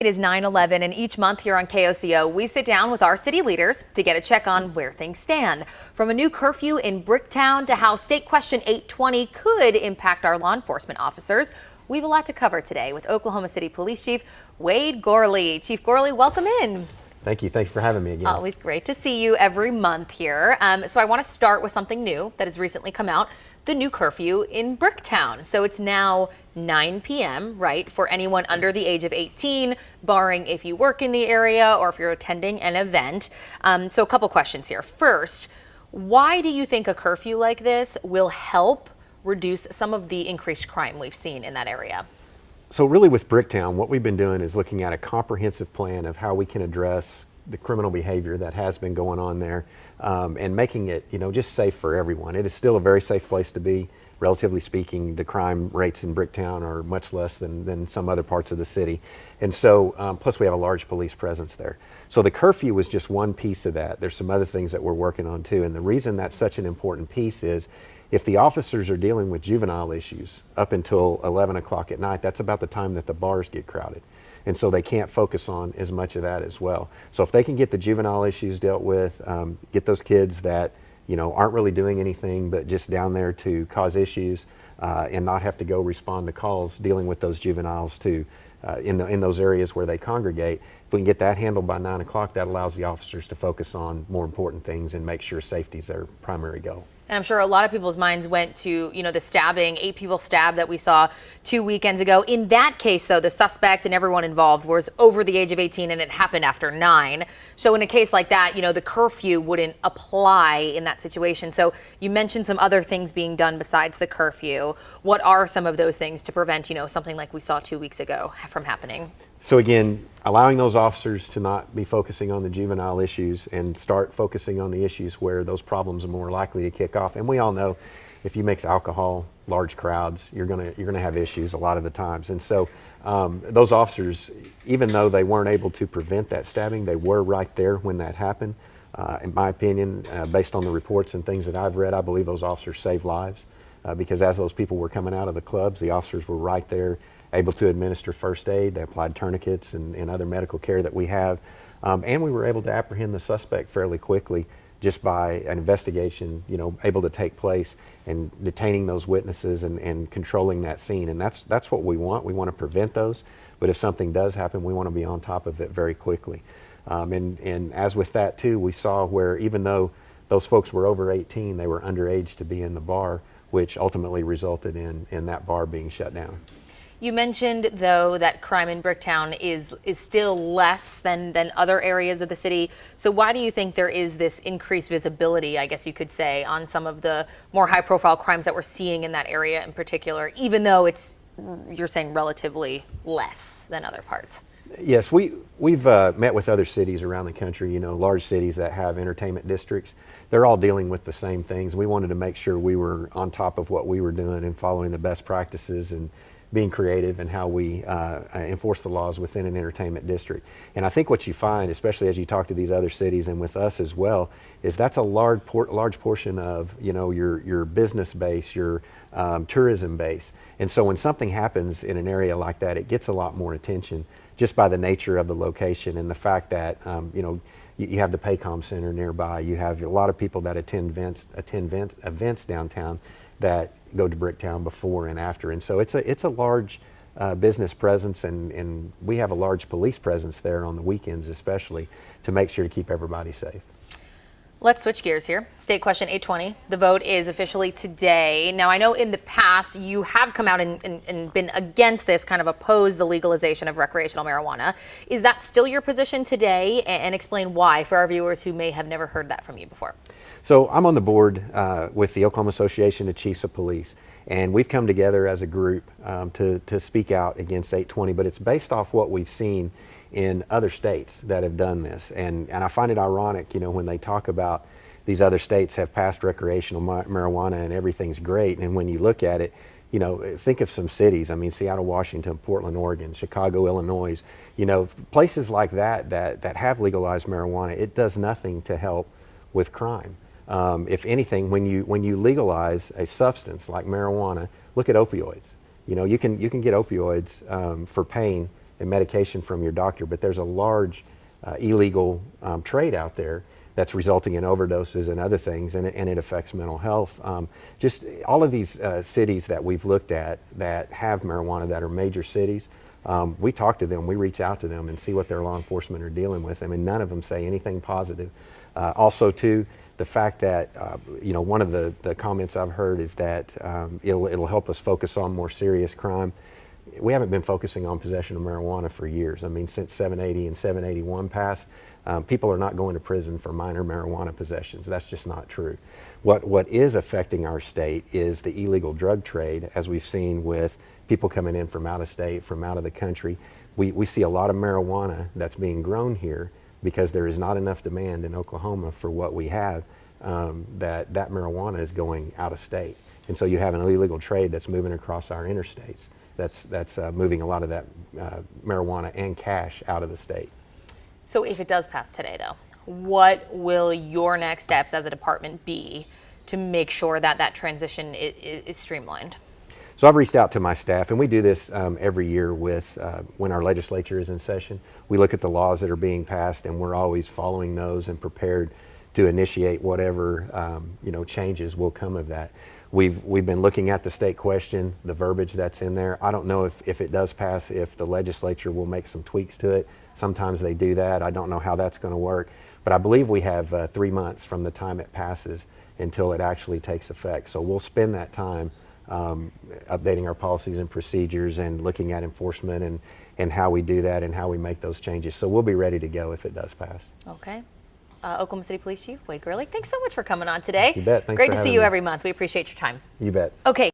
It is 9/11, and each month here on KOCO, we sit down with our city leaders to get a check on where things stand. From a new curfew in Bricktown to how State Question 820 could impact our law enforcement officers, we have a lot to cover today with Oklahoma City Police Chief Wade Gourley. Chief Gourley, welcome in. Thank you. Thanks for having me again. Always great to see you every month here. So I want to start with something new that has recently come out, the new curfew in Bricktown. So it's now 9 p.m., right, for anyone under the age of 18, barring if you work in the area or if you're attending an event. So a couple questions here. First, why do you think a curfew like this will help reduce some of the increased crime we've seen in that area? So really with Bricktown, what we've been doing is looking at a comprehensive plan of how we can address the criminal behavior that has been going on there and making it, just safe for everyone. It is still a very safe place to be. Relatively speaking, the crime rates in Bricktown are much less than some other parts of the city. And so, plus we have a large police presence there. So the curfew was just one piece of that. There's some other things that we're working on too. And the reason that's such an important piece is if the officers are dealing with juvenile issues up until 11 o'clock at night, that's about the time that the bars get crowded. And so they can't focus on as much of that as well. So if they can get the juvenile issues dealt with, get those kids that aren't really doing anything but just down there to cause issues and not have to go respond to calls dealing with those juveniles to in those areas where they congregate. If we can get that handled by 9 o'clock, that allows the officers to focus on more important things and make sure safety is their primary goal. And I'm sure a lot of people's minds went to, the stabbing, 8 people stabbed that we saw 2 weekends ago. In that case, though, the suspect and everyone involved was over the age of 18 and it happened after 9. So in a case like that, the curfew wouldn't apply in that situation. So you mentioned some other things being done besides the curfew. What are some of those things to prevent, something like we saw 2 weeks ago from happening? So again, allowing those officers to not be focusing on the juvenile issues and start focusing on the issues where those problems are more likely to kick off. And we all know if you mix alcohol, large crowds, you're gonna have issues a lot of the times. And so those officers, even though they weren't able to prevent that stabbing, they were right there when that happened. In my opinion, based on the reports and things that I've read, I believe those officers saved lives because as those people were coming out of the clubs, the officers were right there, able to administer first aid. They applied tourniquets and other medical care that we have. And we were able to apprehend the suspect fairly quickly just by an investigation, able to take place and detaining those witnesses and controlling that scene. And that's what we want. We want to prevent those. But if something does happen, we want to be on top of it very quickly. And as with that too, we saw where even though those folks were over 18, they were underage to be in the bar, which ultimately resulted in that bar being shut down. You mentioned, though, that crime in Bricktown is still less than other areas of the city. So why do you think there is this increased visibility, I guess you could say, on some of the more high-profile crimes that we're seeing in that area in particular, even though you're saying relatively less than other parts? Yes, we've met with other cities around the country, large cities that have entertainment districts. They're all dealing with the same things. We wanted to make sure we were on top of what we were doing and following the best practices and being creative in how we enforce the laws within an entertainment district. And I think what you find, especially as you talk to these other cities and with us as well, is that's a large portion of your business base, your tourism base. And so when something happens in an area like that, it gets a lot more attention just by the nature of the location and the fact that you have the Paycom Center nearby. You have a lot of people that attend events downtown that go to Bricktown before and after. And so it's a large business presence and we have a large police presence there on the weekends especially to make sure to keep everybody safe. Let's switch gears here. State Question 820. The vote is officially today. Now, I know in the past you have come out and been against this, kind of opposed the legalization of recreational marijuana. Is that still your position today? And explain why for our viewers who may have never heard that from you before. So I'm on the board with the Oklahoma Association of Chiefs of Police, and we've come together as a group to speak out against 820, but it's based off what we've seen in other states that have done this. And I find it ironic, when they talk about these other states have passed recreational marijuana and everything's great. And when you look at it, think of some cities. I mean, Seattle, Washington, Portland, Oregon, Chicago, Illinois, places like that have legalized marijuana. It does nothing to help with crime. If anything, when you legalize a substance like marijuana, look at opioids. You can get opioids for pain and medication from your doctor, but there's a large illegal trade out there that's resulting in overdoses and other things, and it affects mental health. Just all of these cities that we've looked at that have marijuana, that are major cities, we talk to them, we reach out to them and see what their law enforcement are dealing with. I mean, none of them say anything positive. Also, too, the fact that, one of the comments I've heard is that it'll help us focus on more serious crime. We haven't been focusing on possession of marijuana for years. I mean, since 780 and 781 passed, people are not going to prison for minor marijuana possessions. That's just not true. What is affecting our state is the illegal drug trade, as we've seen with people coming in from out of state, from out of the country. We see a lot of marijuana that's being grown here because there is not enough demand in Oklahoma for what we have, that marijuana is going out of state. And so you have an illegal trade that's moving across our interstates. That's moving a lot of that marijuana and cash out of the state. So if it does pass today, though, what will your next steps as a department be to make sure that that transition is streamlined? So I've reached out to my staff, and we do this every year with when our legislature is in session. We look at the laws that are being passed, and we're always following those and prepared to initiate whatever changes will come of that. We've been looking at the state question, the verbiage that's in there. I don't know if it does pass, if the legislature will make some tweaks to it. Sometimes they do that. I don't know how that's going to work. But I believe we have 3 months from the time it passes until it actually takes effect. So we'll spend that time updating our policies and procedures and looking at enforcement and how we do that and how we make those changes. So we'll be ready to go if it does pass. Okay. Oklahoma City Police Chief Wade Gurley, thanks so much for coming on today. You bet. Thanks Great for to see having you me. every month. We appreciate your time. You bet. Okay.